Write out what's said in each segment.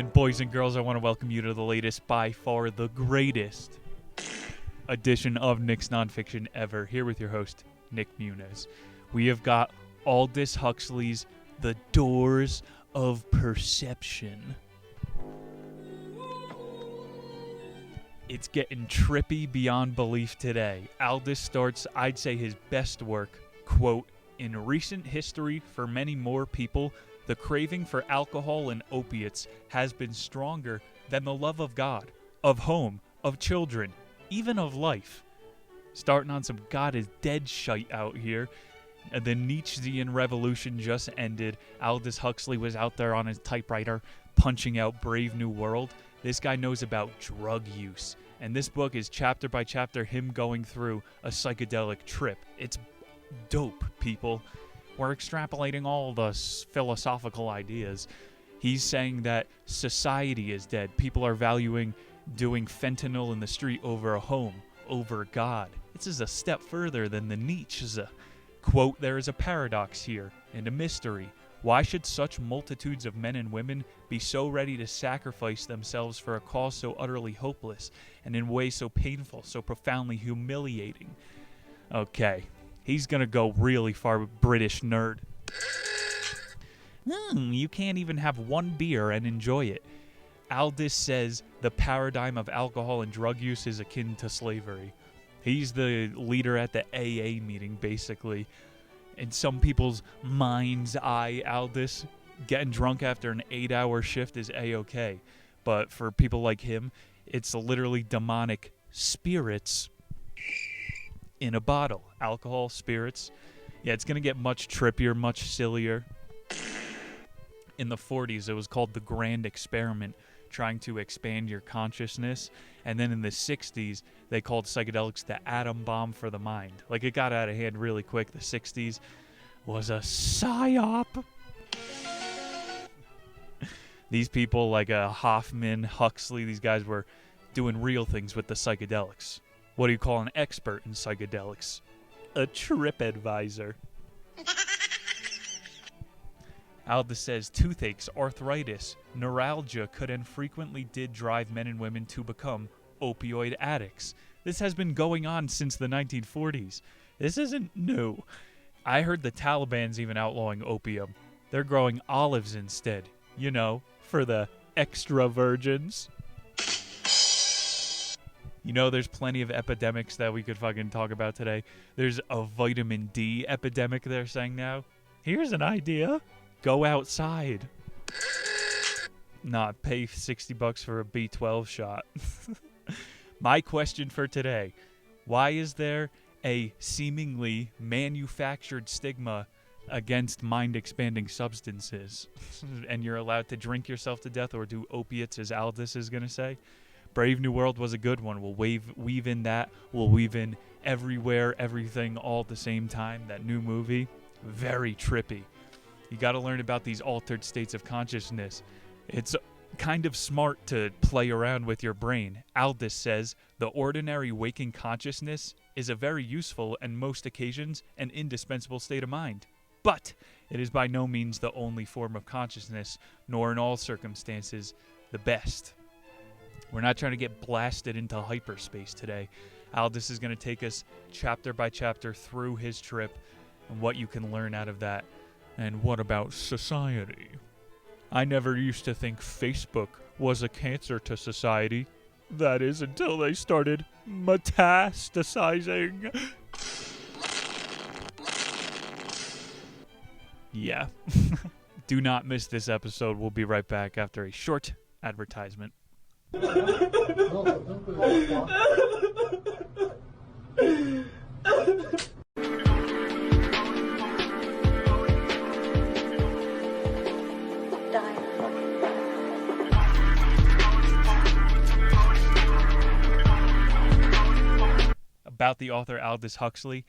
gentlemen, boys and girls, I want to welcome you to the latest, by far the greatest edition of Nick's Nonfiction ever. Here with your host, Nick Muniz. We have got Aldous Huxley's The Doors of Perception. It's getting trippy beyond belief today. Aldous starts, I'd say, his best work, quote, "In recent history, for many more people, the craving for alcohol and opiates has been stronger than the love of God, of home, of children, even of life." Starting on some God is dead shite out here. The Nietzschean revolution just ended. Aldous Huxley was out there on his typewriter punching out Brave New World. This guy knows about drug use. And this book is chapter by chapter him going through a psychedelic trip. It's dope, people. We're extrapolating all the philosophical ideas. He's saying that society is dead. People are valuing doing fentanyl in the street over a home, over God. This is a step further than the Nietzsche's. Quote, "There is a paradox here, and a mystery. Why should such multitudes of men and women be so ready to sacrifice themselves for a cause so utterly hopeless, and in ways so painful, so profoundly humiliating?" Okay. He's gonna go really far with British nerd. You can't even have one beer and enjoy it. Aldous says the paradigm of alcohol and drug use is akin to slavery. He's the leader at the AA meeting, basically. In some people's mind's eye, Aldous, getting drunk after an 8-hour shift is A-okay. But for people like him, it's literally demonic spirits in a bottle. Alcohol, spirits. Yeah, it's going to get much trippier, much sillier. In the 40s, it was called the Grand Experiment, trying to expand your consciousness. And then in the 60s, they called psychedelics the atom bomb for the mind. Like, it got out of hand really quick. The 60s was a psyop. These people like Hoffman, Huxley, these guys were doing real things with the psychedelics. What do you call an expert in psychedelics? A trip advisor. Aldous says toothaches, arthritis, neuralgia could and frequently did drive men and women to become opioid addicts. This has been going on since the 1940s. This isn't new. I heard the Taliban's even outlawing opium. They're growing olives instead. You know, for the extra virgins. You know, there's plenty of epidemics that we could fucking talk about today. There's a vitamin D epidemic, they're saying now. Here's an idea. Go outside. Not pay $60 for a B12 shot. My question for today. Why is there a seemingly manufactured stigma against mind-expanding substances? And you're allowed to drink yourself to death or do opiates, as Aldous is going to say? Brave New World was a good one. We'll weave in that. We'll weave in everywhere, everything, all at the same time. That new movie, very trippy. You got to learn about these altered states of consciousness. It's kind of smart to play around with your brain. Aldous says, the ordinary waking consciousness is a very useful and most occasions an indispensable state of mind. But it is by no means the only form of consciousness, nor in all circumstances the best. We're not trying to get blasted into hyperspace today. Aldous is going to take us chapter by chapter through his trip and what you can learn out of that. And what about society? I never used to think Facebook was a cancer to society. That is until they started metastasizing. Yeah. Do not miss this episode. We'll be right back after a short advertisement. About the author Aldous Huxley,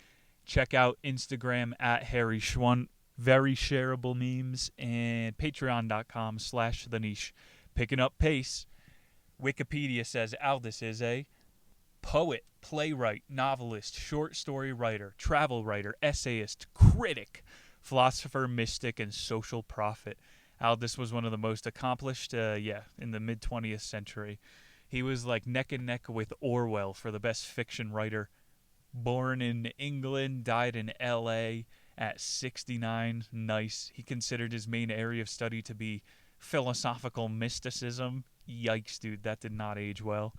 check out Instagram at Harry Schwunt. Very shareable memes, and patreon.com/the niche. Picking up pace. Wikipedia says Aldous is a poet, playwright, novelist, short story writer, travel writer, essayist, critic, philosopher, mystic, and social prophet. Aldous was one of the most accomplished, in the mid 20th century. He was like neck and neck with Orwell for the best fiction writer. Born in England, died in L.A. at 69. Nice. He considered his main area of study to be philosophical mysticism. Yikes, dude, that did not age well.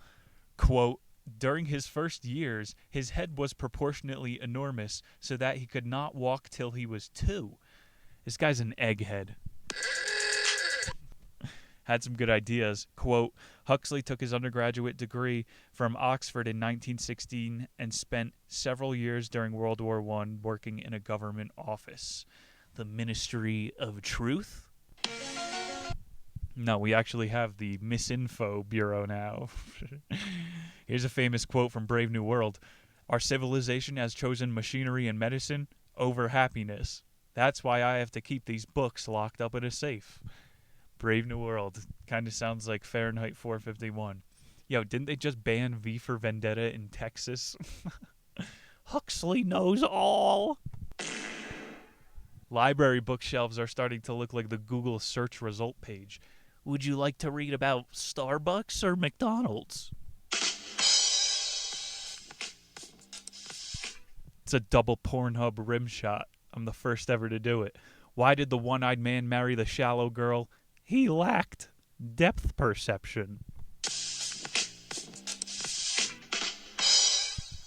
Quote, during his first years, his head was proportionately enormous so that he could not walk till he was 2. This guy's an egghead. Had some good ideas. Quote, Huxley took his undergraduate degree from Oxford in 1916 and spent several years during World War I working in a government office. The Ministry of Truth? No, we actually have the Misinfo Bureau now. Here's a famous quote from Brave New World. Our civilization has chosen machinery and medicine over happiness. That's why I have to keep these books locked up in a safe. Brave New World. Kind of sounds like Fahrenheit 451. Yo, didn't they just ban V for Vendetta in Texas? Huxley knows all. Library bookshelves are starting to look like the Google search result page. Would you like to read about Starbucks or McDonald's? It's a double Pornhub rim shot. I'm the first ever to do it. Why did the one-eyed man marry the shallow girl? He lacked depth perception.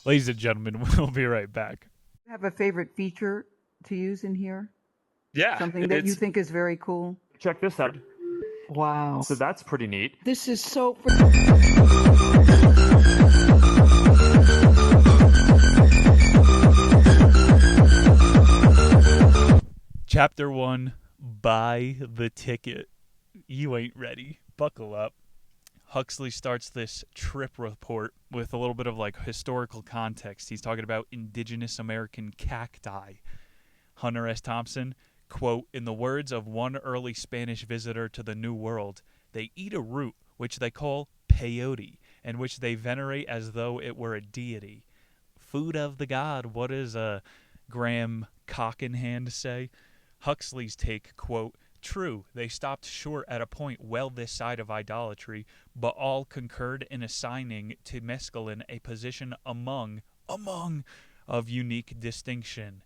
Ladies and gentlemen, we'll be right back. Have a favorite feature to use in here? Yeah. Something that you think is very cool? Check this out. Wow. So that's pretty neat. This is so... Chapter 1, Buy the Ticket. You ain't ready. Buckle up. Huxley starts this trip report with a little bit of like historical context. He's talking about indigenous American cacti. Hunter S. Thompson, quote, in the words of one early Spanish visitor to the New World, they eat a root which they call peyote and which they venerate as though it were a deity. Food of the god, what does Graham Cockenhand say? Huxley's take, quote, true, they stopped short at a point well this side of idolatry, but all concurred in assigning to mescalin a position among of unique distinction.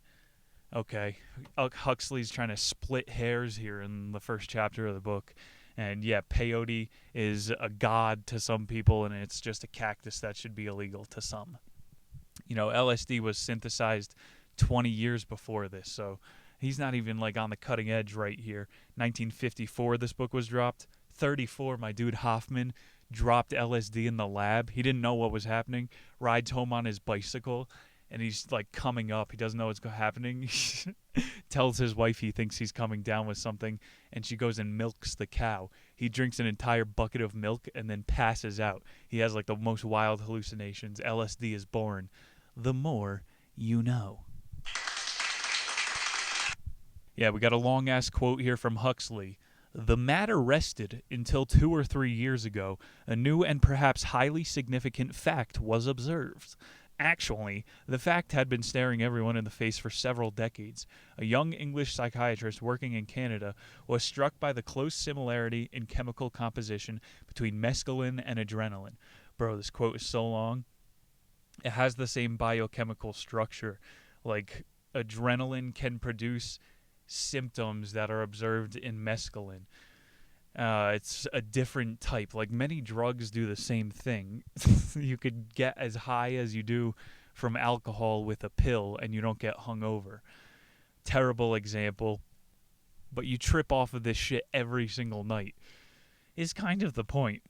Okay, Huxley's trying to split hairs here in the first chapter of the book. And yeah, peyote is a god to some people, and it's just a cactus that should be illegal to some. You know, LSD was synthesized 20 years before this, so he's not even like on the cutting edge right here. 1954, this book was dropped. 34, my dude Hoffman dropped LSD in the lab. He didn't know what was happening. Rides home on his bicycle, and he's like coming up. He doesn't know what's happening. Tells his wife he thinks he's coming down with something, and she goes and milks the cow. He drinks an entire bucket of milk and then passes out. He has like the most wild hallucinations. LSD is born. The more you know. Yeah, we got a long-ass quote here from Huxley. The matter rested until 2 or 3 years ago. A new and perhaps highly significant fact was observed. Actually, the fact had been staring everyone in the face for several decades. A young English psychiatrist working in Canada was struck by the close similarity in chemical composition between mescalin and adrenaline. Bro, this quote is so long. It has the same biochemical structure. Like, adrenaline can produce symptoms that are observed in mescalin. It's a different type. Like, many drugs do the same thing. You could get as high as you do from alcohol with a pill, and you don't get hungover. Terrible example, but you trip off of this shit every single night is kind of the point.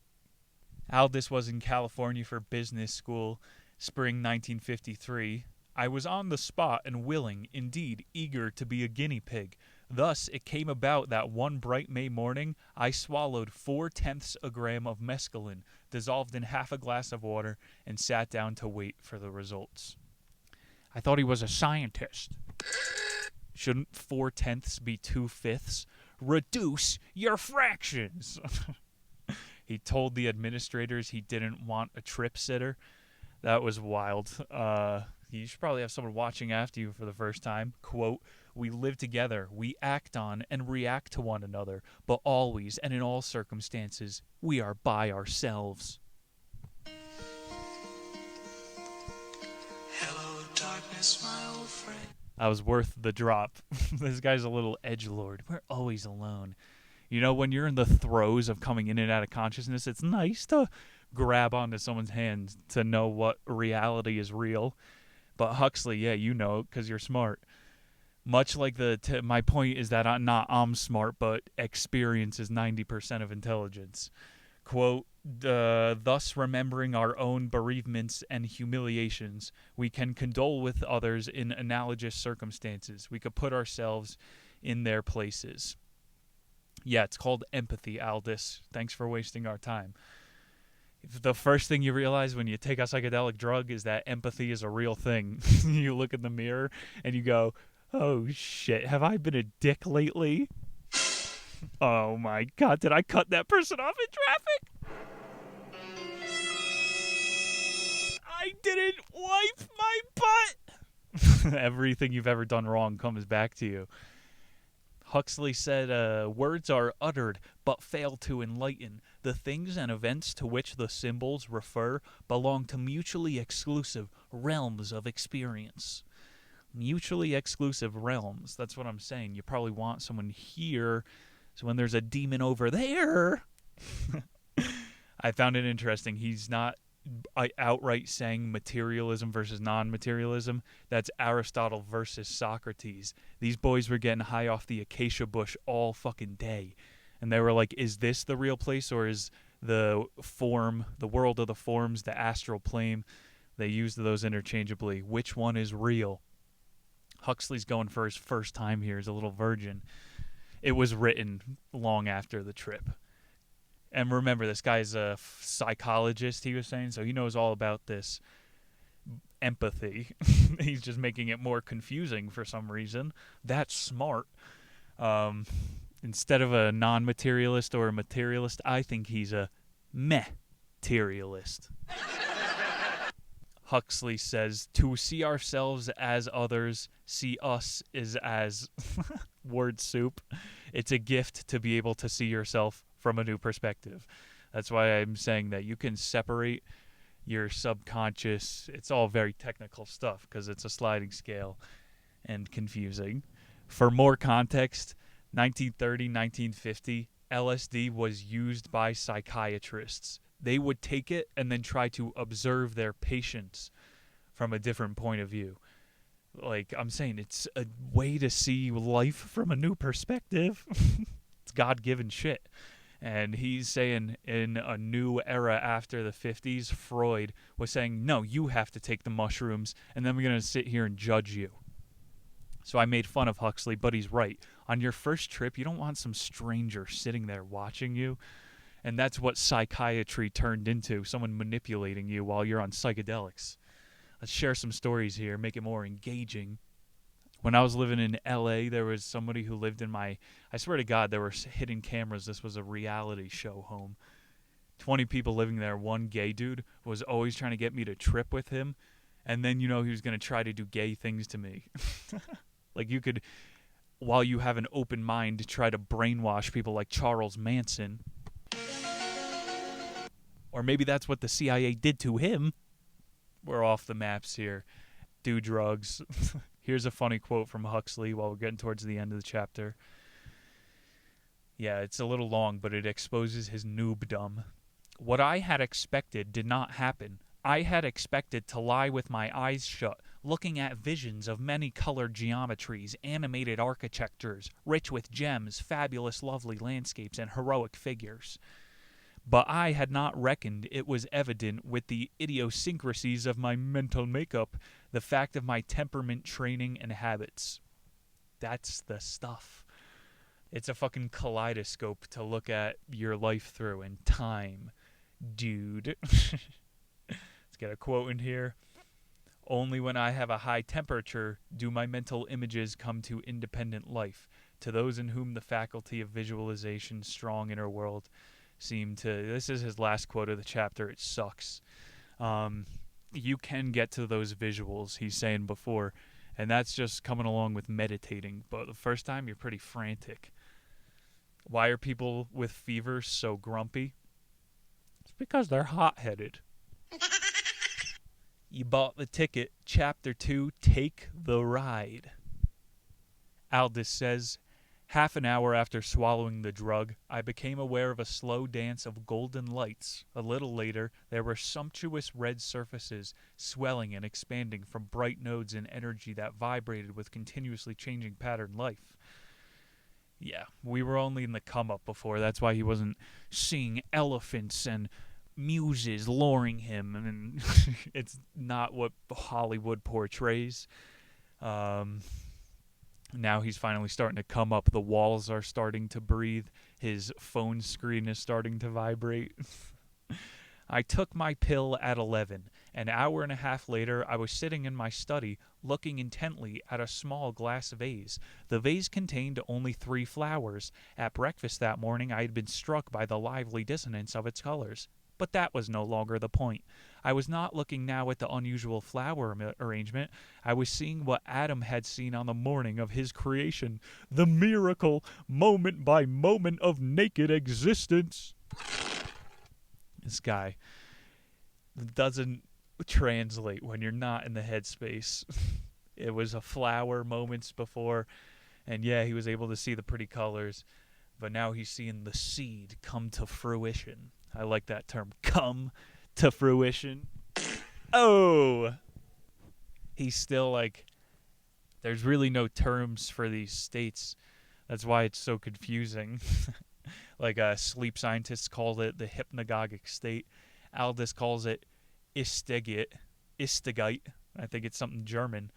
Aldous was in California for business school, spring 1953. I was on the spot and willing, indeed eager to be a guinea pig. Thus, it came about that one bright May morning, I swallowed 0.4 a gram of mescalin, dissolved in half a glass of water, and sat down to wait for the results. I thought he was a scientist. Shouldn't 0.4 be 2/5? Reduce your fractions! He told the administrators he didn't want a trip sitter. That was wild. You should probably have someone watching after you for the first time. Quote, We live together. We act on and react to one another. But always and in all circumstances, we are by ourselves. Hello, darkness, my old friend. I was worth the drop. This guy's a little edgelord. We're always alone. You know, when you're in the throes of coming in and out of consciousness, it's nice to grab onto someone's hand to know what reality is real. But Huxley, yeah, you know it because you're smart. Much like my point is that I'm smart, but experience is 90% of intelligence. Quote, thus remembering our own bereavements and humiliations, we can condole with others in analogous circumstances. We could put ourselves in their places. Yeah, it's called empathy, Aldous. Thanks for wasting our time. The first thing you realize when you take a psychedelic drug is that empathy is a real thing. You look in the mirror and you go, oh shit, have I been a dick lately? Oh my god, did I cut that person off in traffic? I didn't wipe my butt! Everything you've ever done wrong comes back to you. Huxley said, words are uttered but fail to enlighten. The things and events to which the symbols refer belong to mutually exclusive realms of experience. Mutually exclusive realms. That's what I'm saying. You probably want someone here, so when there's a demon over there... I found it interesting. He's not outright saying materialism versus non-materialism. That's Aristotle versus Socrates. These boys were getting high off the acacia bush all fucking day. And they were like, is this the real place, or is the form, the world of the forms, the astral plane? They used those interchangeably. Which one is real? Huxley's going for his first time here as a little virgin. It was written long after the trip. And remember, this guy's a psychologist, he was saying, so he knows all about this empathy. He's just making it more confusing for some reason. That's smart. Instead of a non-materialist or a materialist, I think he's a meh-terialist. Huxley says, to see ourselves as others, see us is as word soup. It's a gift to be able to see yourself from a new perspective. That's why I'm saying that you can separate your subconscious. It's all very technical stuff because it's a sliding scale and confusing. For more context, 1930, 1950, LSD was used by psychiatrists. They would take it and then try to observe their patients from a different point of view. Like I'm saying, it's a way to see life from a new perspective. It's God-given shit. And he's saying in a new era after the 50s, Freud was saying, no, you have to take the mushrooms, and then we're going to sit here and judge you. So I made fun of Huxley, but he's right. On your first trip, you don't want some stranger sitting there watching you. And that's what psychiatry turned into, someone manipulating you while you're on psychedelics. Let's share some stories here, make it more engaging. When I was living in L.A., there was somebody who lived in I swear to God, there were hidden cameras. This was a reality show home. 20 people living there. One gay dude was always trying to get me to trip with him. And then, he was going to try to do gay things to me. Like you could, while you have an open mind, try to brainwash people like Charles Manson. Or maybe that's what the CIA did to him. We're off the maps here. Do drugs. Here's a funny quote from Huxley while we're getting towards the end of the chapter. Yeah, it's a little long, but it exposes his noobdom. What I had expected did not happen. I had expected to lie with my eyes shut, looking at visions of many colored geometries, animated architectures, rich with gems, fabulous lovely landscapes, and heroic figures. But I had not reckoned it was evident with the idiosyncrasies of my mental makeup, the fact of my temperament, training, and habits. That's the stuff. It's a fucking kaleidoscope to look at your life through in time, dude. Let's get a quote in here. Only when I have a high temperature do my mental images come to independent life. To those in whom the faculty of visualization, strong inner world, seem to... This is his last quote of the chapter. It sucks. You can get to those visuals, he's saying before, And that's just coming along with meditating. But the first time, you're pretty frantic. Why are people with fever so grumpy? It's because they're hot-headed. You bought the ticket. Chapter 2, Take the Ride. Aldous says, half an hour after swallowing the drug, I became aware of a slow dance of golden lights. A little later, there were sumptuous red surfaces, swelling and expanding from bright nodes in energy that vibrated with continuously changing pattern life. Yeah, we were only in the come-up before. That's why he wasn't seeing elephants and muses luring him. And it's not what Hollywood portrays. Now he's finally starting to come up. The walls are starting to breathe. His phone screen is starting to vibrate. I took my pill at 11. An hour and a half later, I was sitting in my study, looking intently at a small glass vase. The vase contained only 3 flowers. At breakfast that morning, I had been struck by the lively dissonance of its colors. But that was no longer the point. I was not looking now at the unusual flower arrangement. I was seeing what Adam had seen on the morning of his creation. The miracle, moment by moment of naked existence. This guy doesn't translate when you're not in the headspace. It was a flower moments before, and yeah, he was able to see the pretty colors, but now he's seeing the seed come to fruition. I like that term, come to fruition. Oh! He's still like, there's really no terms for these states. That's why it's so confusing. Like sleep scientists call it the hypnagogic state. Aldous calls it Istigite. I think it's something German.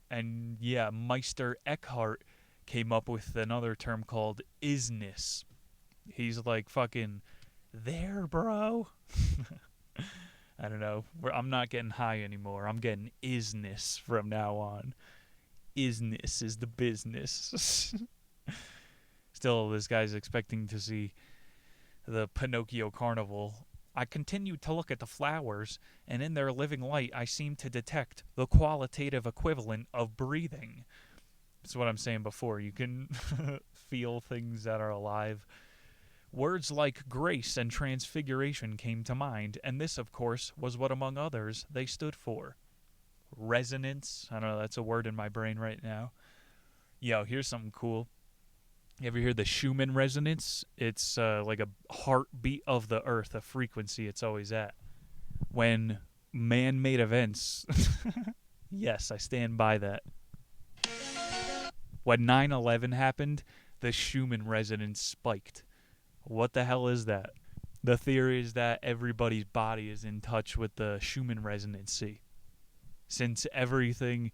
And yeah, Meister Eckhart came up with another term called isness. He's like fucking there, bro. I don't know. I'm not getting high anymore. I'm getting isness from now on. Isness is the business. Still, this guy's expecting to see the Pinocchio Carnival. I continued to look at the flowers, and in their living light, I seemed to detect the qualitative equivalent of breathing. That's what I'm saying before. You can feel things that are alive. Words like grace and transfiguration came to mind, and this, of course, was what, among others, they stood for. Resonance. I don't know, that's a word in my brain right now. Yo, here's something cool. You ever hear the Schumann resonance? It's like a heartbeat of the earth, a frequency it's always at. When man-made events... Yes, I stand by that. When 9/11 happened, the Schumann resonance spiked. What the hell is that? The theory is that everybody's body is in touch with the Schumann resonancy. Since everything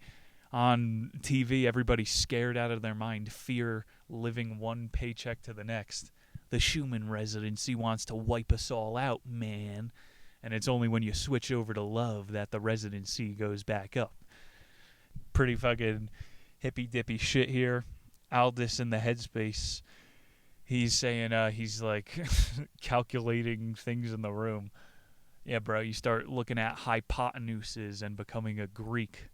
on TV, everybody's scared out of their mind, fear living one paycheck to the next. The Schumann resonancy wants to wipe us all out, man. And it's only when you switch over to love that the resonancy goes back up. Pretty fucking hippy-dippy shit here. Aldous in the headspace. He's saying, he's like calculating things in the room. Yeah, bro, you start looking at hypotenuses and becoming a Greek.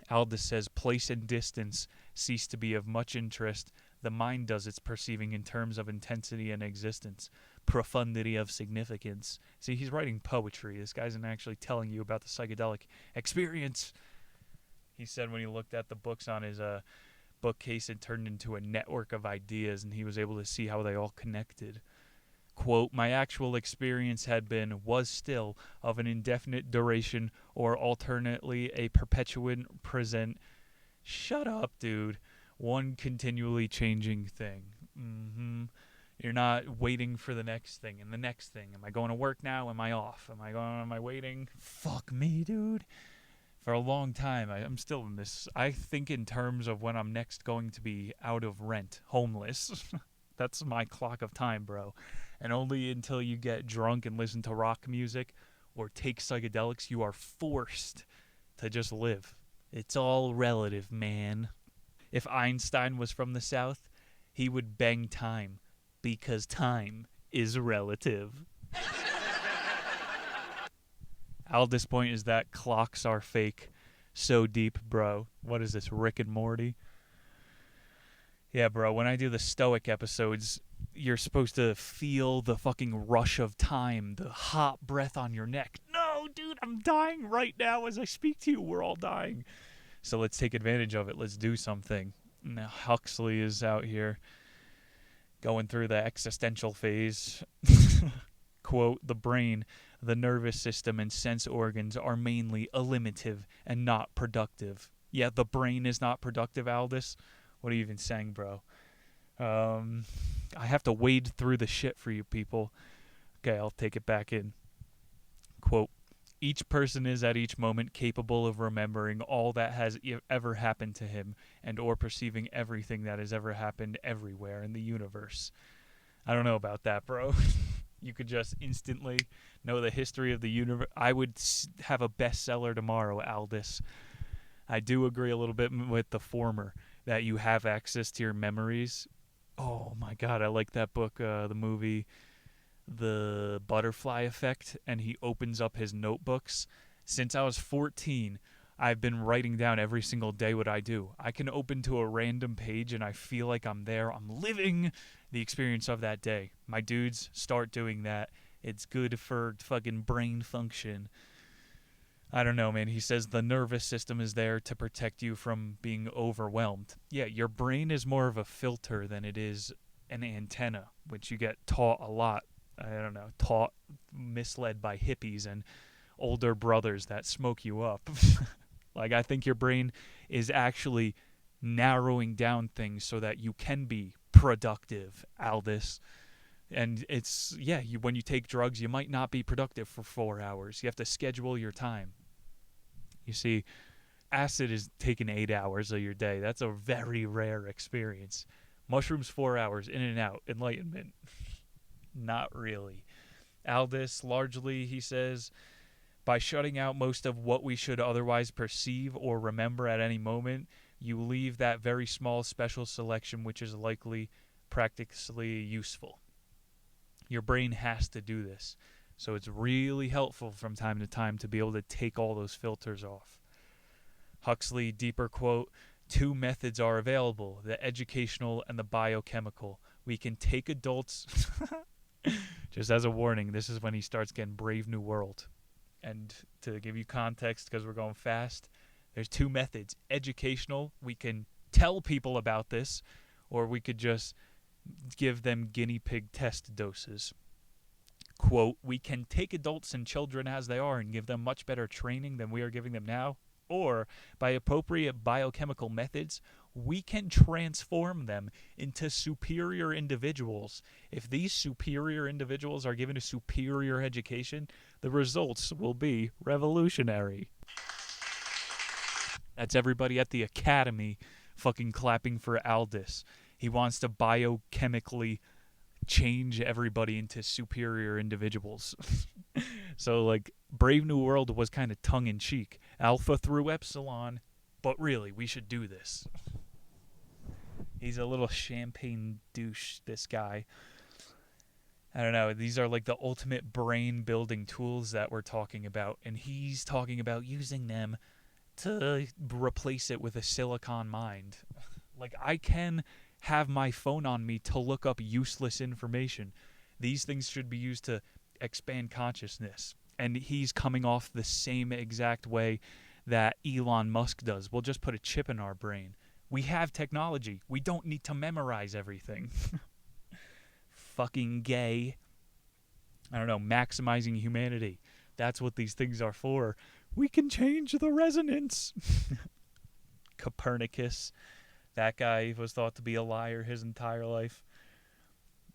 Aldous says, place and distance cease to be of much interest. The mind does its perceiving in terms of intensity and existence, profundity of significance. See, he's writing poetry. This guy's not actually telling you about the psychedelic experience. He said when he looked at the books on his bookcase, it turned into a network of ideas, and he was able to see how they all connected. Quote, my actual experience was still, of an indefinite duration, or alternately a perpetuant present. Shut up, dude. One continually changing thing. You're not waiting for the next thing and the next thing. Am I going to work now? Am I off? Am I waiting? Fuck me, dude. For a long time, I'm still in this. I think in terms of when I'm next going to be out of rent, homeless. That's my clock of time, bro. And only until you get drunk and listen to rock music or take psychedelics, you are forced to just live. It's all relative, man. If Einstein was from the South, he would bang time, because time is relative. Aldous' point is that clocks are fake. So deep, bro. What is this, Rick and Morty? Yeah, bro, when I do the Stoic episodes, you're supposed to feel the fucking rush of time, the hot breath on your neck. No, dude, I'm dying right now as I speak to you. We're all dying. So let's take advantage of it. Let's do something. Now, Huxley is out here going through the existential phase. Quote, the brain, the nervous system, and sense organs are mainly eliminative and not productive. Yeah, the brain is not productive, Aldous. What are you even saying, bro? I have to wade through the shit for you people. Okay, I'll take it back in. Quote, each person is at each moment capable of remembering all that has ever happened to him and or perceiving everything that has ever happened everywhere in the universe. I don't know about that, bro. You could just instantly know the history of the universe. I would have a bestseller tomorrow, Aldous. I do agree a little bit with the former, that you have access to your memories. Oh my god, I like that book, the movie The Butterfly Effect, and he opens up his notebooks. Since I was 14, I've been writing down every single day what I do. I can open to a random page and I feel like I'm there. I'm living the experience of that day. My dudes, start doing that. It's good for fucking brain function. I don't know, man. He says the nervous system is there to protect you from being overwhelmed. Yeah, your brain is more of a filter than it is an antenna, which you get taught a lot. I don't know, misled by hippies and older brothers that smoke you up. Like, I think your brain is actually narrowing down things so that you can be productive, Aldous. And it's, yeah, when you take drugs, you might not be productive for 4 hours. You have to schedule your time. You see, acid is taking 8 hours of your day. That's a very rare experience. Mushrooms, 4 hours, in and out, enlightenment. Not really. Aldous, largely, he says, by shutting out most of what we should otherwise perceive or remember at any moment, you leave that very small special selection which is likely practically useful. Your brain has to do this. So it's really helpful from time to time to be able to take all those filters off. Huxley, deeper quote, 2 methods are available, the educational and the biochemical. We can take adults, just as a warning, this is when he starts getting Brave New World. And to give you context, because we're going fast, there's 2 methods. Educational, we can tell people about this, or we could just give them guinea pig test doses. Quote, we can take adults and children as they are and give them much better training than we are giving them now, or by appropriate biochemical methods, we can transform them into superior individuals. If these superior individuals are given a superior education, the results will be revolutionary. That's everybody at the academy fucking clapping for Aldous. He wants to biochemically change everybody into superior individuals. So, like, Brave New World was kind of tongue-in-cheek. Alpha through Epsilon, but really, we should do this. He's a little champagne douche, this guy. I don't know, these are like the ultimate brain-building tools that we're talking about, and he's talking about using them to replace it with a silicon mind. Like, I can have my phone on me to look up useless information. These things should be used to expand consciousness. And he's coming off the same exact way that Elon Musk does. We'll just put a chip in our brain. We have technology. We don't need to memorize everything. Fucking gay. I don't know, maximizing humanity. That's what these things are for. We can change the resonance. Copernicus. That guy was thought to be a liar his entire life.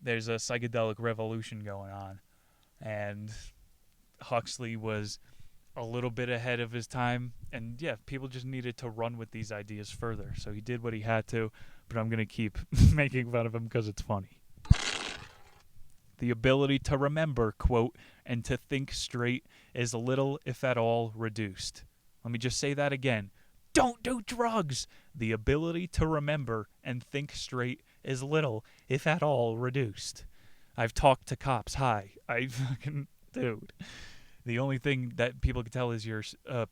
There's a psychedelic revolution going on. And Huxley was a little bit ahead of his time. And yeah, people just needed to run with these ideas further. So he did what he had to. But I'm going to keep making fun of him because it's funny. The ability to remember, quote, and to think straight is little, if at all, reduced. Let me just say that again. Don't do drugs. The ability to remember and think straight is little, if at all, reduced. I've talked to cops. Hi. I fucking... Dude. The only thing that people can tell is your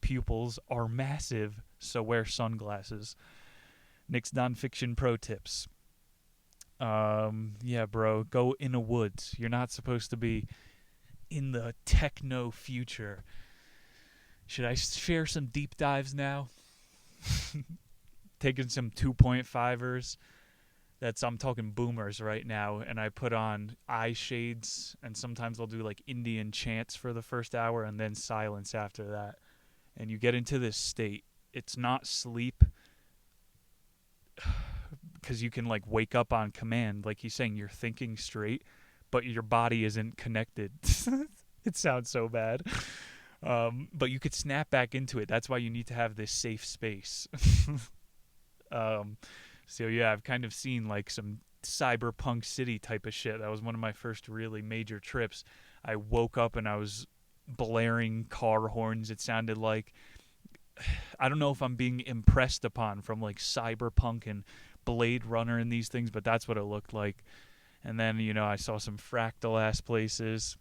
pupils are massive, so wear sunglasses. Nick's nonfiction pro tips. Yeah, bro, go in the woods. You're not supposed to be in the techno future. Should I share some deep dives now? Taking some 2.5ers. I'm talking boomers right now, and I put on eye shades, and sometimes I'll do like Indian chants for the first hour and then silence after that. And you get into this state. It's not sleep, because you can like wake up on command. Like he's saying, you're thinking straight, but your body isn't connected. It sounds so bad. But you could snap back into it. That's why you need to have this safe space. So yeah, I've kind of seen like some cyberpunk city type of shit. That was one of my first really major trips. I woke up and I was blaring car horns. It sounded like, I don't know if I'm being impressed upon from like cyberpunk and Blade Runner and these things, but that's what it looked like. And then, I saw some fractal ass places.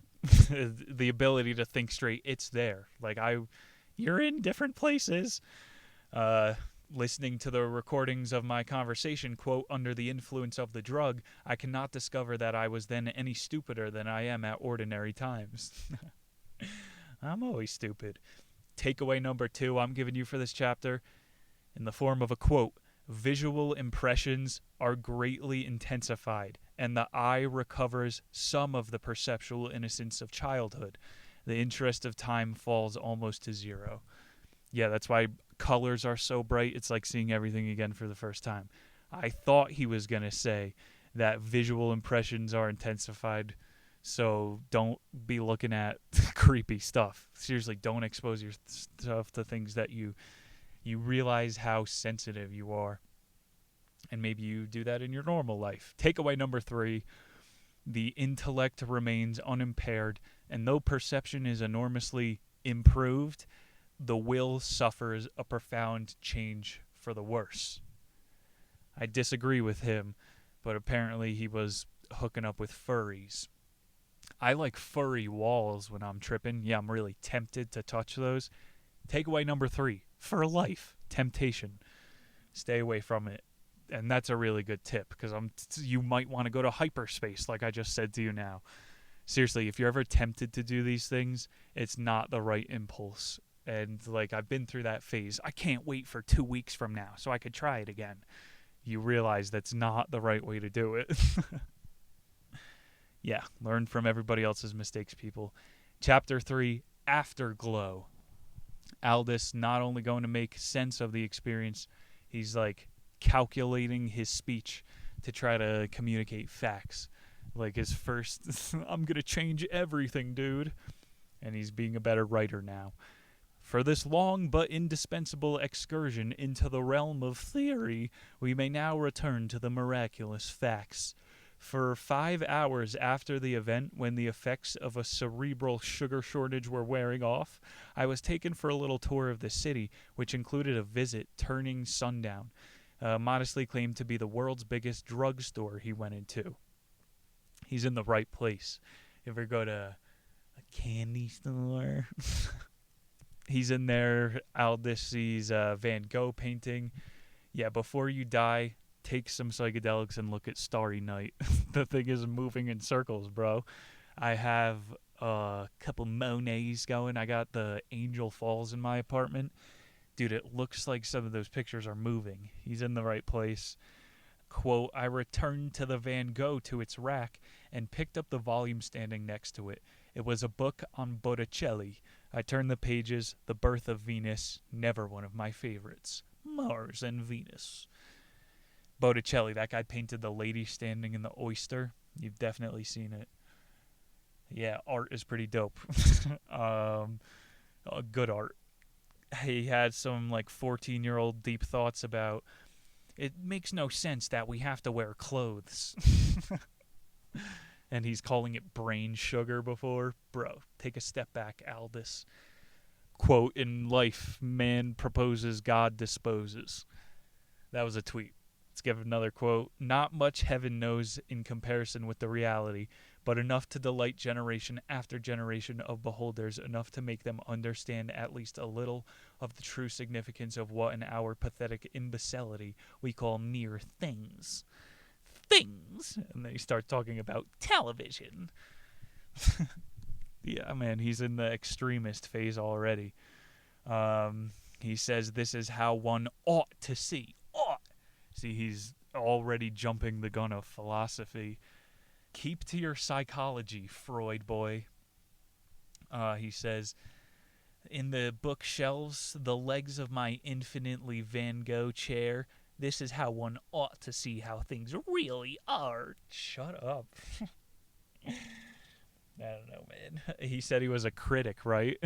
The ability to think straight, it's there. Like you're in different places. Listening to the recordings of my conversation, quote, under the influence of the drug, I cannot discover that I was then any stupider than I am at ordinary times. I'm always stupid. Takeaway number 2 I'm giving you for this chapter, in the form of a quote: visual impressions are greatly intensified, and the eye recovers some of the perceptual innocence of childhood. The interest of time falls almost to zero. Yeah, that's why colors are so bright. It's like seeing everything again for the first time. I thought he was going to say that visual impressions are intensified, so don't be looking at creepy stuff. Seriously, don't expose yourself to things that you realize how sensitive you are. And maybe you do that in your normal life. Takeaway number 3, the intellect remains unimpaired, and though perception is enormously improved, the will suffers a profound change for the worse. I disagree with him, but apparently he was hooking up with furries. I like furry walls when I'm tripping. Yeah, I'm really tempted to touch those. Takeaway number 3, for life, temptation. Stay away from it. And that's a really good tip, because you might want to go to hyperspace, like I just said to you now. Seriously, if you're ever tempted to do these things, it's not the right impulse. And like, I've been through that phase. I can't wait for 2 weeks from now so I could try it again. You realize that's not the right way to do it. Yeah, learn from everybody else's mistakes, people. Chapter 3, Afterglow. Aldous not only going to make sense of the experience, he's like calculating his speech to try to communicate facts. Like his first, I'm going to change everything, dude. And he's being a better writer now. For this long but indispensable excursion into the realm of theory, we may now return to the miraculous facts. For 5 hours after the event, when the effects of a cerebral sugar shortage were wearing off, I was taken for a little tour of the city, which included a visit turning sundown. Modestly claimed to be the world's biggest drugstore he went into. He's in the right place. You ever go to a candy store? He's in there. Aldous sees Van Gogh painting. Yeah, before you die, take some psychedelics and look at Starry Night. The thing is moving in circles, bro. I have a couple Monets going. I got the Angel Falls in my apartment. Dude, it looks like some of those pictures are moving. He's in the right place. Quote, I returned to the Van Gogh to its rack and picked up the volume standing next to it. It was a book on Botticelli. I turned the pages. The Birth of Venus, never one of my favorites. Mars and Venus. Botticelli, that guy painted the lady standing in the oyster. You've definitely seen it. Yeah, art is pretty dope. Good art. He had some like 14-year-old deep thoughts about it makes no sense that we have to wear clothes. And he's calling it brain sugar before. Bro, take a step back, Aldous. Quote, in life, man proposes, God disposes. That was a tweet. Let's give another quote. Not much heaven knows in comparison with the reality, but enough to delight generation after generation of beholders, enough to make them understand at least a little of the true significance of what in our pathetic imbecility we call mere things. Things! And they start talking about television. Yeah, man, he's in the extremist phase already. He says this is how one ought to see. Ought! See, he's already jumping the gun of philosophy. Keep to your psychology, Freud boy. He says, in the bookshelves, the legs of my infinitely Van Gogh chair, this is how one ought to see how things really are. Shut up. I don't know, man. He said he was a critic, right?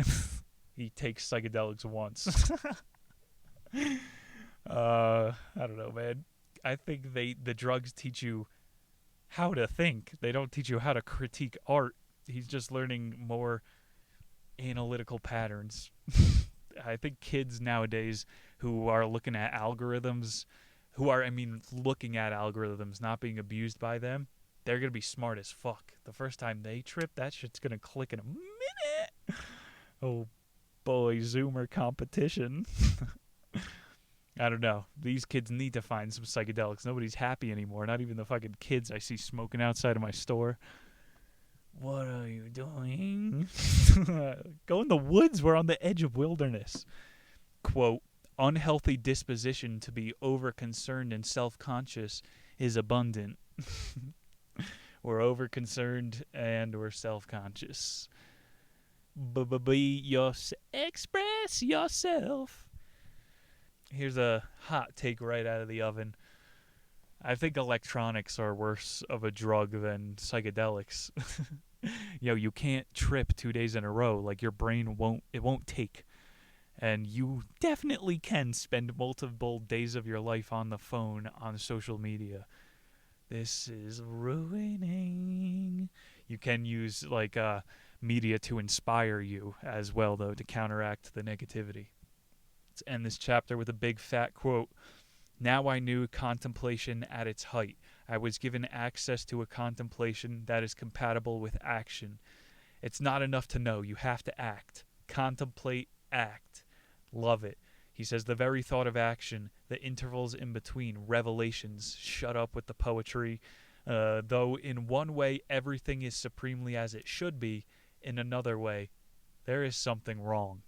He takes psychedelics once. I don't know, man. I think the drugs teach you how to think. They don't teach you how to critique art. He's just learning more analytical patterns. I think kids nowadays who are looking at algorithms, looking at algorithms, not being abused by them, they're going to be smart as fuck. The first time they trip, that shit's going to click in a minute. Oh, boy, Zoomer competition. I don't know. These kids need to find some psychedelics. Nobody's happy anymore. Not even the fucking kids I see smoking outside of my store. What are you doing? Go in the woods. We're on the edge of wilderness. Quote, unhealthy disposition to be over-concerned and self-conscious is abundant. We're over-concerned and we're self-conscious. Express yourself. Here's a hot take right out of the oven. I think electronics are worse of a drug than psychedelics. You can't trip 2 days in a row. Like, your brain won't take. And you definitely can spend multiple days of your life on the phone, on social media. This is ruining. You can use, media to inspire you as well, though, to counteract the negativity. Let's end this chapter with a big fat quote. Now I knew contemplation at its height. I was given access to a contemplation that is compatible with action. It's not enough to know. You have to act. Contemplate, act. Love it. He says the very thought of action, the intervals in between, revelations, shut up with the poetry. Though in one way everything is supremely as it should be, in another way there is something wrong.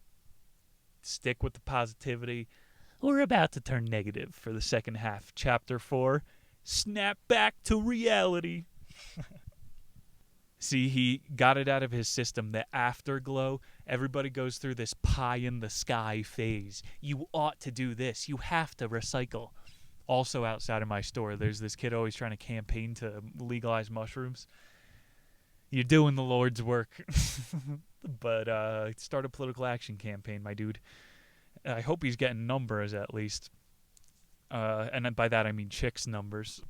Stick with the positivity. We're about to turn negative for the second half. Chapter 4, Snap Back to Reality. See, he got it out of his system, the afterglow. Everybody goes through this pie-in-the-sky phase. You ought to do this. You have to recycle. Also outside of my store, there's this kid always trying to campaign to legalize mushrooms. You're doing the Lord's work. But start a political action campaign, my dude. I hope he's getting numbers at least. And by that I mean chicks' numbers.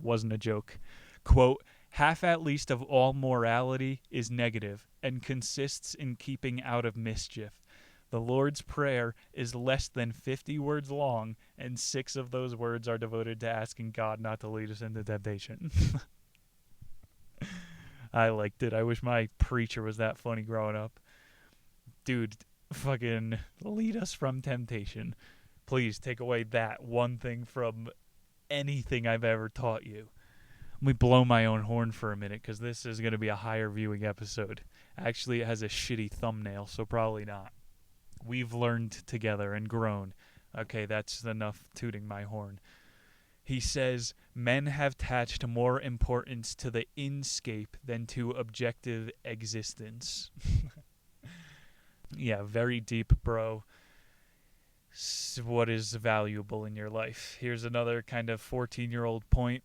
Wasn't a joke. Quote, half at least of all morality is negative and consists in keeping out of mischief. The Lord's Prayer is less than 50 words long, and 6 of those words are devoted to asking God not to lead us into temptation. I liked it. I wish my preacher was that funny growing up. Dude, fucking lead us from temptation. Please take away that one thing from anything I've ever taught you. Let me blow my own horn for a minute, because this is going to be a higher viewing episode. Actually, it has a shitty thumbnail, so probably not. We've learned together and grown. Okay, that's enough tooting my horn. He says, men have attached more importance to the inscape than to objective existence. Yeah, very deep, bro. What is valuable in your life? Here's another kind of 14-year-old point.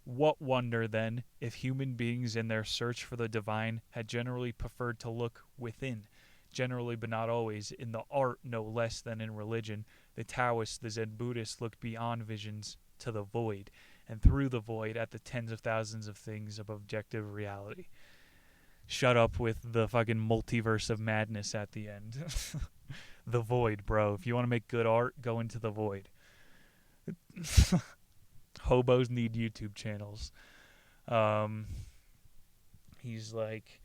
What wonder, then, if human beings in their search for the divine had generally preferred to look within? Generally, but not always, in the art no less than in religion, the Taoists, the Zen Buddhists looked beyond visions to the void, and through the void at the tens of thousands of things of objective reality. Shut up with the fucking multiverse of madness at the end. The void, bro. If you want to make good art, go into the void. Hobos need YouTube channels. He's like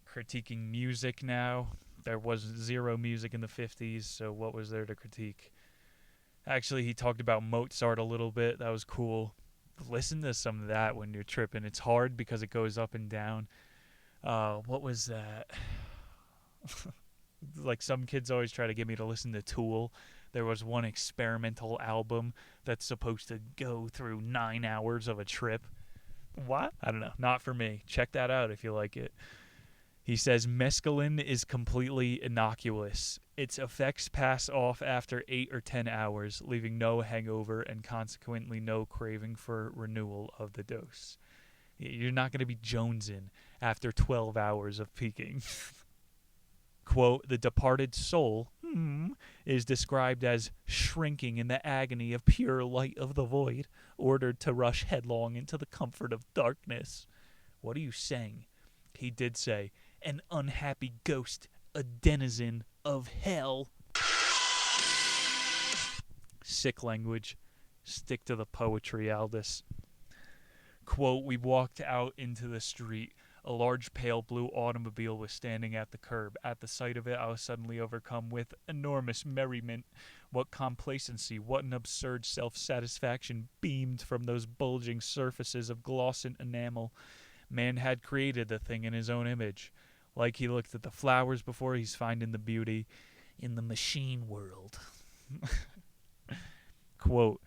critiquing music now. There was zero music in the 50s, so what was there to critique? Actually, he talked about Mozart a little bit. That was cool. Listen to some of that when you're tripping. It's hard because it goes up and down. What was that? Like, some kids always try to get me to listen to Tool. There was one experimental album that's supposed to go through 9 hours of a trip. What? I don't know. Not for me. Check that out if you like it. He says mescalin is completely innocuous. Its effects pass off after 8 or 10 hours, leaving no hangover and consequently no craving for renewal of the dose. You're not going to be jonesing after 12 hours of peaking. Quote, the departed soul is described as shrinking in the agony of pure light of the void, ordered to rush headlong into the comfort of darkness. What are you saying? He did say, an unhappy ghost, a denizen of hell. Sick language. Stick to the poetry, Aldous. Quote, we walked out into the street. A large pale blue automobile was standing at the curb. At the sight of it, I was suddenly overcome with enormous merriment. What complacency, what an absurd self-satisfaction beamed from those bulging surfaces of glossant enamel. Man had created the thing in his own image. Like he looked at the flowers before, he's finding the beauty in the machine world. Quote,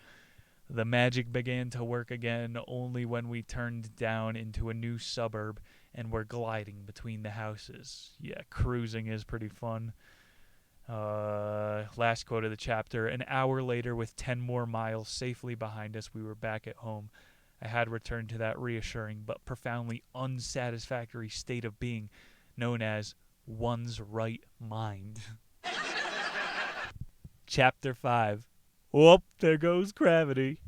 the magic began to work again only when we turned down into a new suburb and were gliding between the houses. Yeah, cruising is pretty fun. Last quote of the chapter. An hour later, with 10 more miles safely behind us, we were back at home. I had returned to that reassuring but profoundly unsatisfactory state of being known as one's right mind. Chapter 5. Whoop, there goes gravity.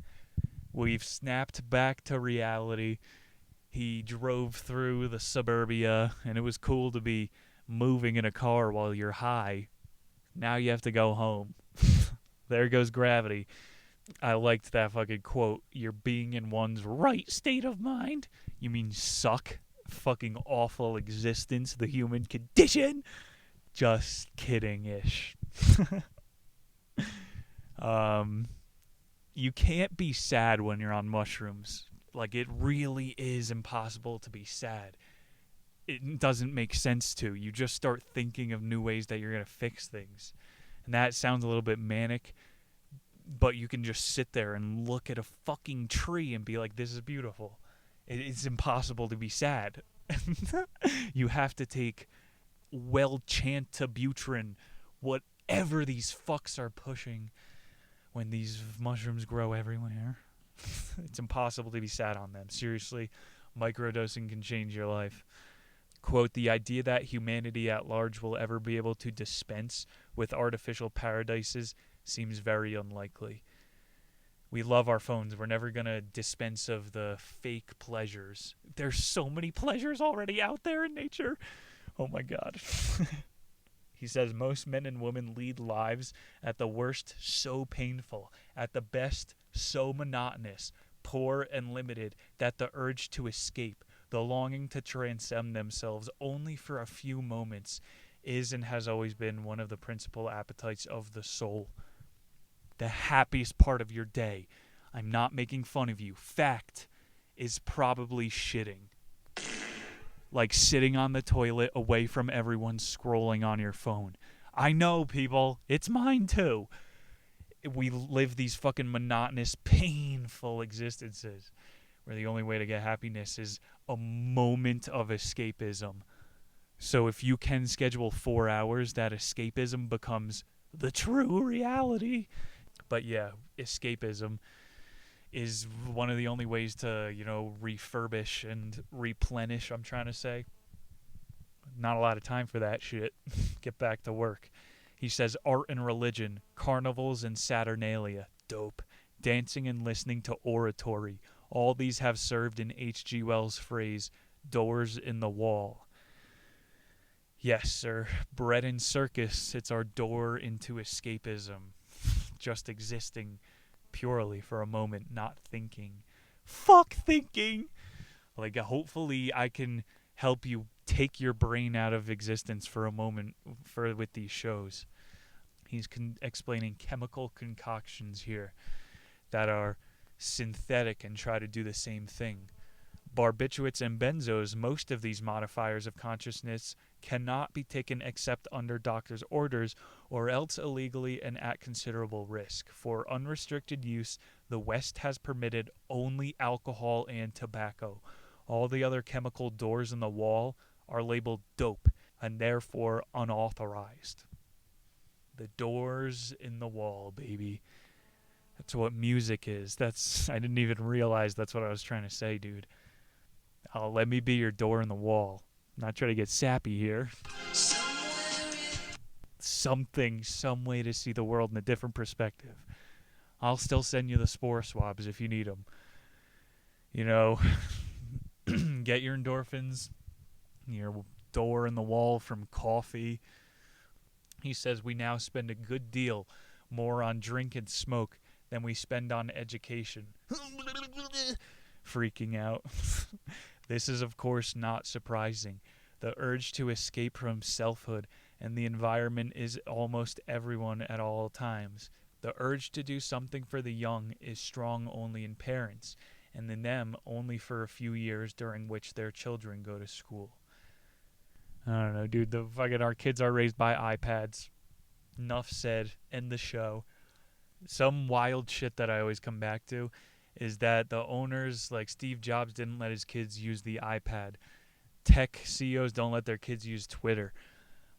We've snapped back to reality. He drove through the suburbia, and it was cool to be moving in a car while you're high. Now you have to go home. There goes gravity. I liked that fucking quote. You're being in one's right state of mind? You mean suck? Fucking awful existence, the human condition? Just kidding-ish. You can't be sad when you're on mushrooms. Like, it really is impossible to be sad. It doesn't make sense to. You just start thinking of new ways that you're going to fix things. And that sounds a little bit manic, but you can just sit there and look at a fucking tree and be like, this is beautiful. It's impossible to be sad. You have to take Welchantibutrin, whatever these fucks are pushing when these mushrooms grow everywhere. It's impossible to be sad on them. Seriously, microdosing can change your life. Quote, the idea that humanity at large will ever be able to dispense with artificial paradises seems very unlikely. We love our phones. We're never going to dispense of the fake pleasures. There's so many pleasures already out there in nature. Oh my God. He says most men and women lead lives at the worst so painful, at the best so monotonous, poor and limited that the urge to escape, the longing to transcend themselves only for a few moments, is and has always been one of the principal appetites of the soul. The happiest part of your day, I'm not making fun of you, fact, is probably shitting. Like sitting on the toilet away from everyone scrolling on your phone. I know, people. It's mine too. We live these fucking monotonous, painful existences where the only way to get happiness is a moment of escapism. So if you can schedule 4 hours, that escapism becomes the true reality. But yeah, escapism is one of the only ways to, refurbish and replenish, I'm trying to say. Not a lot of time for that shit. Get back to work. He says art and religion, carnivals and saturnalia, dope, dancing and listening to oratory. All these have served in H.G. Wells' phrase, doors in the wall. Yes, sir. Bread and circus, it's our door into escapism. Just existing purely for a moment, not thinking. Fuck thinking! Like, hopefully I can help you take your brain out of existence for a moment with these shows. He's explaining chemical concoctions here that are synthetic and try to do the same thing. Barbiturates and benzos, most of these modifiers of consciousness, cannot be taken except under doctor's orders or else illegally and at considerable risk. For unrestricted use, the West has permitted only alcohol and tobacco. All the other chemical doors in the wall are labeled dope and therefore unauthorized. The doors in the wall, baby. That's what music is. I didn't even realize that's what I was trying to say, dude. Let me be your door in the wall. I'm not trying to get sappy here. Some way to see the world in a different perspective. I'll still send you the spore swabs if you need them. You know, get your endorphins, your door in the wall from coffee. He says we now spend a good deal more on drink and smoke than we spend on education. Freaking out. This is, of course, not surprising. The urge to escape from selfhood and the environment is almost everyone at all times. The urge to do something for the young is strong only in parents, and in them only for a few years during which their children go to school. I don't know, dude. Our kids are raised by iPads. Enough said. End the show. Some wild shit that I always come back to is that the owners, like Steve Jobs, didn't let his kids use the iPad. Tech CEOs don't let their kids use Twitter.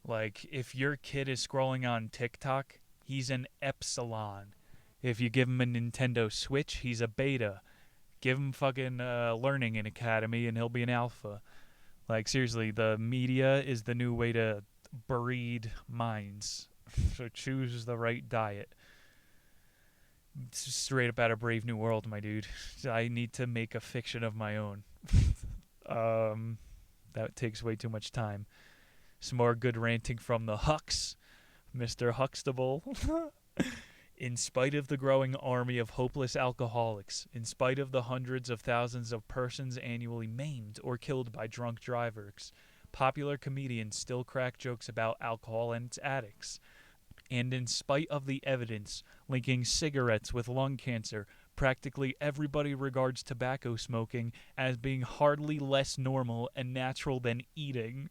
Like, if your kid is scrolling on TikTok, he's an epsilon. If you give him a Nintendo Switch, he's a beta. Give him fucking Learning and Academy and he'll be an alpha. Like, seriously, the media is the new way to breed minds. So choose the right diet. Straight up out of Brave New World, my dude. I need to make a fiction of my own. That takes way too much time. Some more good ranting from the Hux, Mr. Huxtable. In spite of the growing army of hopeless alcoholics, in spite of the hundreds of thousands of persons annually maimed or killed by drunk drivers, popular comedians still crack jokes about alcohol and its addicts. And in spite of the evidence linking cigarettes with lung cancer, practically everybody regards tobacco smoking as being hardly less normal and natural than eating.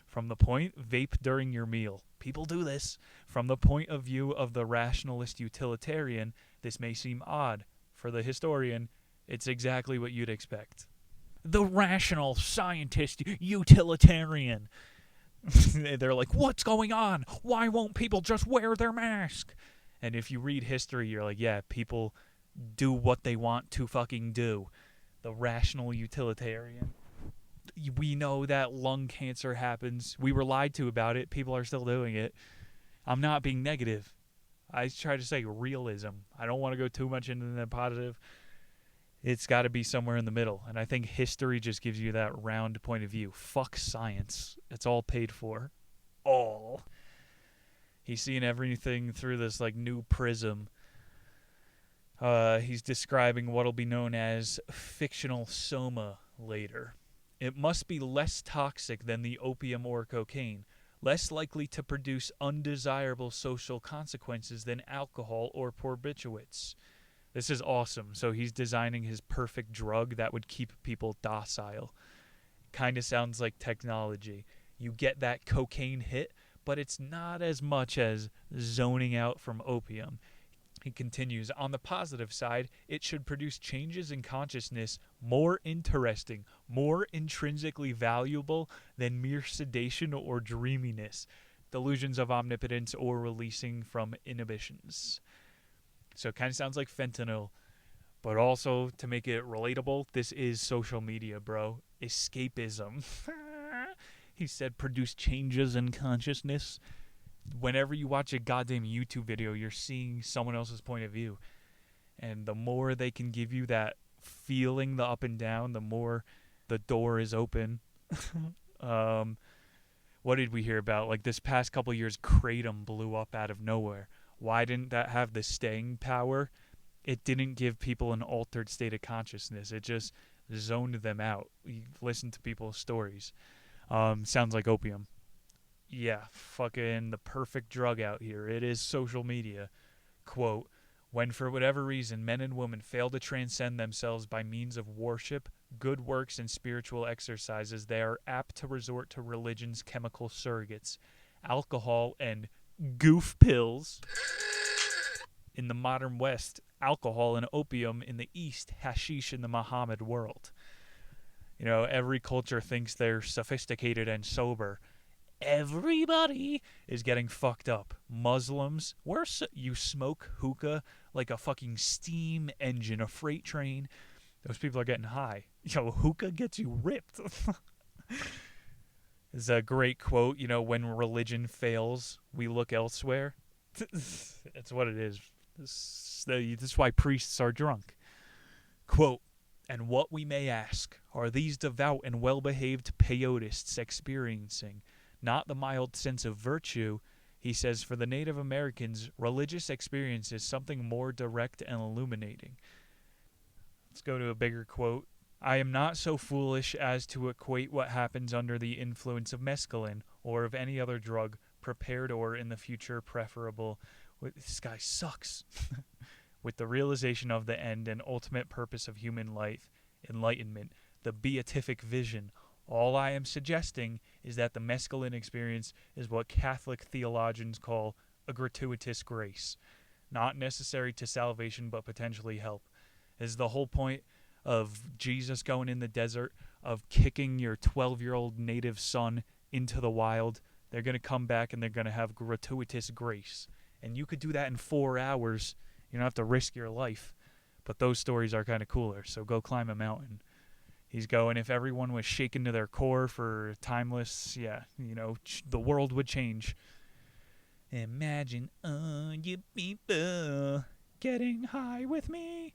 From the point, vape during your meal. People do this. From the point of view of the rationalist utilitarian, this may seem odd. For the historian, it's exactly what you'd expect. The rational scientist utilitarian. They're like, what's going on? Why won't people just wear their mask? And if you read history, you're like, yeah, people do what they want to fucking do. The rational utilitarian. We know that lung cancer happens. We were lied to about it. People are still doing it. I'm not being negative. I try to say realism. I don't want to go too much into the positive. It's got to be somewhere in the middle. And I think history just gives you that round point of view. Fuck science. It's all paid for. All. He's seeing everything through this like new prism. He's describing what'll be known as fictional soma later. It must be less toxic than the opium or cocaine, less likely to produce undesirable social consequences than alcohol or barbiturates. This is awesome. So he's designing his perfect drug that would keep people docile. Kind of sounds like technology. You get that cocaine hit, but it's not as much as zoning out from opium. He continues, on the positive side, it should produce changes in consciousness more interesting, more intrinsically valuable than mere sedation or dreaminess, delusions of omnipotence, or releasing from inhibitions. So it kind of sounds like fentanyl, but also to make it relatable, this is social media, bro. Escapism. He said produce changes in consciousness. Whenever you watch a goddamn YouTube video, you're seeing someone else's point of view. And the more they can give you that feeling, the up and down, the more the door is open. What did we hear about? Like this past couple years, Kratom blew up out of nowhere. Why didn't that have the staying power? It didn't give people an altered state of consciousness. It just zoned them out. You listen to people's stories. Sounds like opium. Yeah, fucking the perfect drug out here. It is social media. Quote, when for whatever reason men and women fail to transcend themselves by means of worship, good works, and spiritual exercises, they are apt to resort to religion's chemical surrogates, alcohol and goof pills. In the modern West, alcohol and opium; in the East, hashish in the Mohammed world. You know, every culture thinks they're sophisticated and sober. Everybody is getting fucked up. Muslims, you smoke hookah like a fucking steam engine, a freight train. Those people are getting high. Yo, hookah gets you ripped. It's a great quote, you know, when religion fails, we look elsewhere. That's what it is. This is why priests are drunk. Quote, and what we may ask, are these devout and well-behaved peyotists experiencing not the mild sense of virtue? He says, for the Native Americans, religious experience is something more direct and illuminating. Let's go to a bigger quote. I am not so foolish as to equate what happens under the influence of mescalin or of any other drug, prepared or in the future preferable. This guy sucks. With the realization of the end and ultimate purpose of human life, enlightenment, the beatific vision. All I am suggesting is that the mescalin experience is what Catholic theologians call a gratuitous grace, not necessary to salvation but potentially help. Is the whole point of Jesus going in the desert, of kicking your 12-year-old native son into the wild. They're going to come back and they're going to have gratuitous grace. And you could do that in 4 hours. You don't have to risk your life. But those stories are kind of cooler, so go climb a mountain. He's going, if everyone was shaken to their core for timeless, yeah, you know, the world would change. Imagine all you people getting high with me.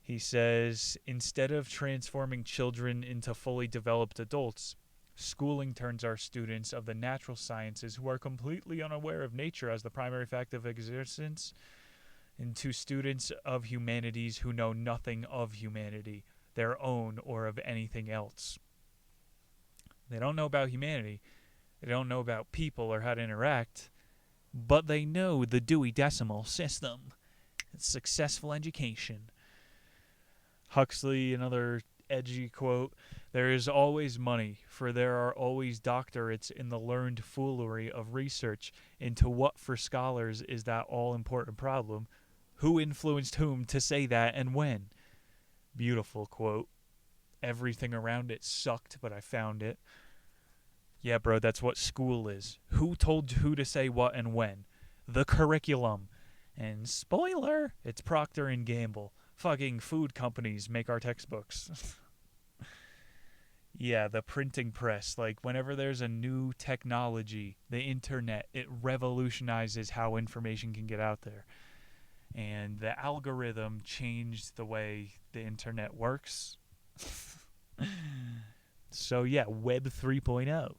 He says, instead of transforming children into fully developed adults, schooling turns our students of the natural sciences who are completely unaware of nature as the primary fact of existence into students of humanities who know nothing of humanity, their own or of anything else. They don't know about humanity. They don't know about people or how to interact, but they know the Dewey Decimal System. It's successful education. Huxley, another edgy quote, there is always money, for there are always doctorates in the learned foolery of research into what for scholars is that all-important problem. Who influenced whom to say that and when? Beautiful quote. Everything around it sucked, but I found it. Yeah, bro, that's what school is. Who told who to say what and when? The curriculum. And spoiler, it's Procter & Gamble. Fucking food companies make our textbooks. Yeah, the printing press. Like, whenever there's a new technology, the internet, it revolutionizes how information can get out there. And the algorithm changed the way the internet works. So, yeah, Web 3.0.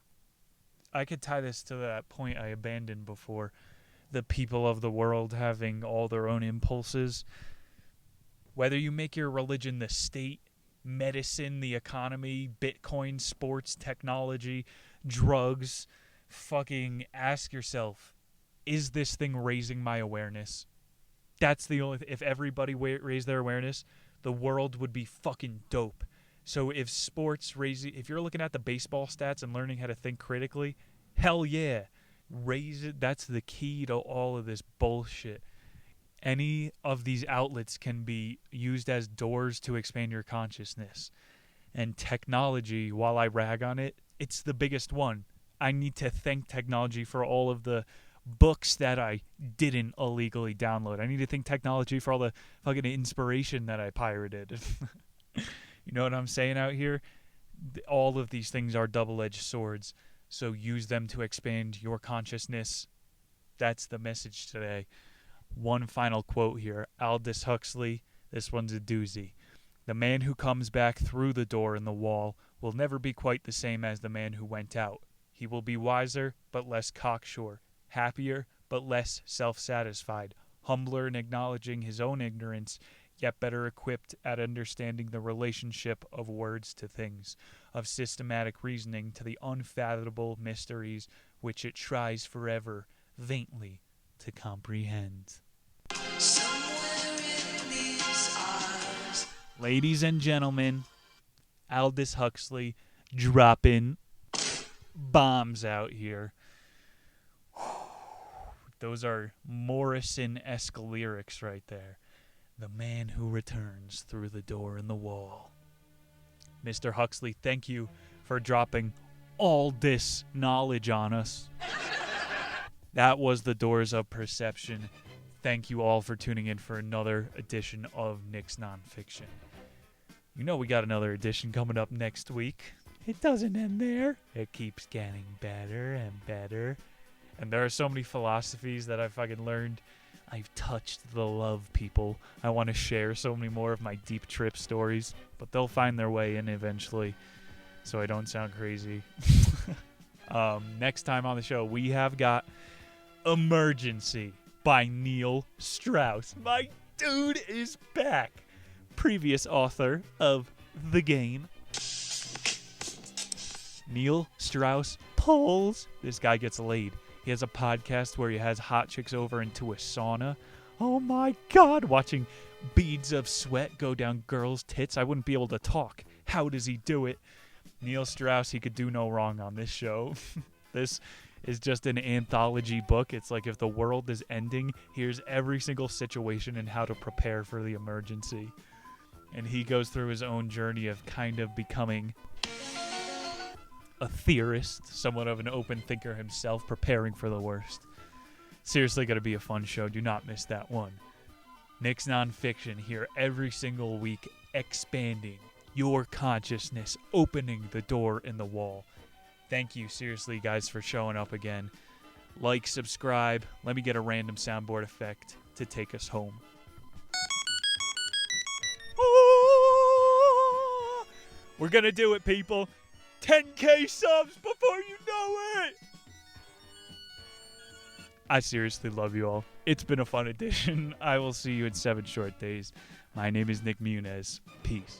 I could tie this to that point I abandoned before. The people of the world having all their own impulses. Whether you make your religion the state, medicine, the economy, Bitcoin, sports, technology, drugs, fucking ask yourself, is this thing raising my awareness? That's the only if everybody raised their awareness, the world would be fucking dope. So if sports if you're looking at the baseball stats and learning how to think critically, hell yeah, raise it. That's the key to all of this bullshit. Any of these outlets can be used as doors to expand your consciousness. And technology, while I rag on it, it's the biggest one. I need to thank technology for all of the books that I didn't illegally download. I need to thank technology for all the fucking inspiration that I pirated. You know what I'm saying out here? All of these things are double-edged swords, so use them to expand your consciousness. That's the message today. One final quote here. Aldous Huxley. This one's a doozy. The man who comes back through the door in the wall will never be quite the same as the man who went out. He will be wiser, but less cocksure. Happier, but less self-satisfied. Humbler in acknowledging his own ignorance, yet better equipped at understanding the relationship of words to things, of systematic reasoning to the unfathomable mysteries which it tries forever, vainly, to comprehend. Somewhere in these eyes. Ladies and gentlemen, Aldous Huxley dropping bombs out here. Those are Morrison-esque lyrics right there. The man who returns through the door in the wall. Mr. Huxley, thank you for dropping all this knowledge on us. That was the Doors of Perception. Thank you all for tuning in for another edition of Nick's Nonfiction. You know we got another edition coming up next week. It doesn't end there. It keeps getting better and better. And there are so many philosophies that I fucking learned. I've touched the love, people. I want to share so many more of my deep trip stories, but they'll find their way in eventually, so I don't sound crazy. Next time on the show, we have got Emergency by Neil Strauss. My dude is back. Previous author of The Game. Neil Strauss pulls. This guy gets laid. He has a podcast where he has hot chicks over into a sauna. Oh my God, watching beads of sweat go down girls' tits. I wouldn't be able to talk. How does he do it? Neil Strauss, he could do no wrong on this show. This is just an anthology book. It's like if the world is ending, here's every single situation and how to prepare for the emergency. And he goes through his own journey of kind of becoming a theorist, somewhat of an open thinker himself, preparing for the worst. Seriously going to be a fun show. Do not miss that one. Nick's Nonfiction here every single week, expanding your consciousness, opening the door in the wall. Thank you, seriously, guys, for showing up again. Like, subscribe. Let me get a random soundboard effect to take us home. We're going to do it, people. 10K subs before you know it. I seriously love you all. It's been a fun edition. I will see you in 7 short days. My name is Nick Muniz. Peace.